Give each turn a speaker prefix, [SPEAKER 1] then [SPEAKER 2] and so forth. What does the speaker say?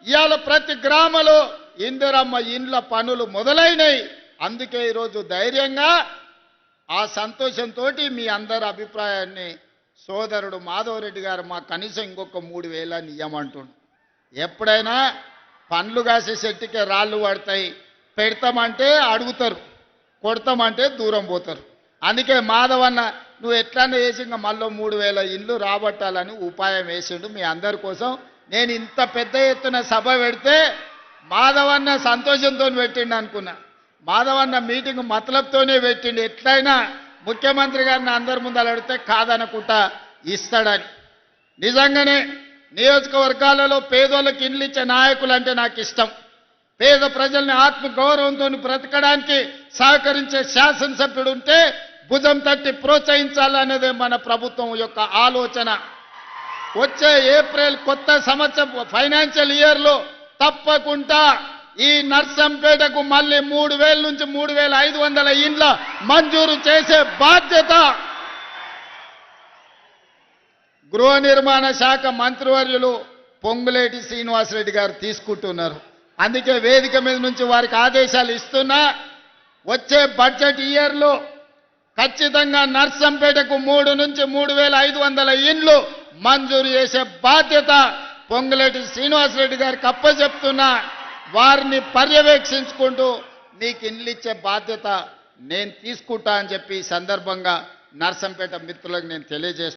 [SPEAKER 1] ఇవాళ ప్రతి గ్రామంలో ఇందిరమ్మ ఇండ్ల పనులు మొదలైనవి. అందుకే ఈరోజు ధైర్యంగా ఆ సంతోషంతో మీ అందరి అభిప్రాయాన్ని సోదరుడు మాధవరెడ్డి గారు మా కనీసం ఇంకొక 3,000 ఇయ్యమంటుండు. ఎప్పుడైనా పండ్లు కాసే చెట్టుకే రాళ్ళు పడతాయి, పెడతామంటే అడుగుతారు, కొడతామంటే దూరం పోతారు. అందుకే మాధవన్న నువ్వు ఎట్లన్నా వేసి ఇంకా మళ్ళీ 3,000 ఇళ్ళు రాబట్టాలని ఉపాయం వేసిండు మీ అందరి కోసం. నేను ఇంత పెద్ద ఎత్తున సభ పెడితే మాధవన్న సంతోషంతో పెట్టిండు అనుకున్నా. మాధవన్న మీటింగ్ మతలబ్తోనే పెట్టిండు. ఎట్లయినా ముఖ్యమంత్రి గారిని అందరి ముందు అడిగితే కాదనుకుంటా ఇస్తాడని. నిజంగానే నియోజకవర్గాలలో పేదోళ్ళకి ఇండ్లు ఇచ్చే నాయకులు అంటే నాకు ఇష్టం. పేద ప్రజల్ని ఆత్మగౌరవంతో బ్రతకడానికి సహకరించే శాసనసభ్యుడు ఉంటే భుజం తట్టి ప్రోత్సహించాలనేదే మన ప్రభుత్వం యొక్క ఆలోచన. వచ్చే ఏప్రిల్ కొత్త సంవత్సరం ఫైనాన్షియల్ ఇయర్లో తప్పకుండా ఈ నర్సంపేటకు మళ్ళీ 3,000 నుంచి 3,500 ఇండ్ల మంజూరు చేసే బాధ్యత గృహ నిర్మాణ శాఖ మంత్రివర్యులు పొంగులేటి శ్రీనివాసరెడ్డి గారు తీసుకుంటున్నారు. అందుకే వేదిక మీద నుంచి వారికి ఆదేశాలు ఇస్తున్నా. వచ్చే బడ్జెట్ ఇయర్లో ఖచ్చితంగా నర్సంపేటకు 3 నుంచి 3,500 ఇండ్లు మంజూరు చేసే బాధ్యత పొంగులేటి శ్రీనివాసరెడ్డి గారికి అప్పచెప్తున్నా. వారిని పర్యవేక్షించుకుంటూ నీకు ఇండ్లు ఇచ్చే బాధ్యత నేను తీసుకుంటా అని చెప్పి ఈ సందర్భంగా నర్సంపేట మిత్రులకు నేను తెలియజేస్తున్నాను.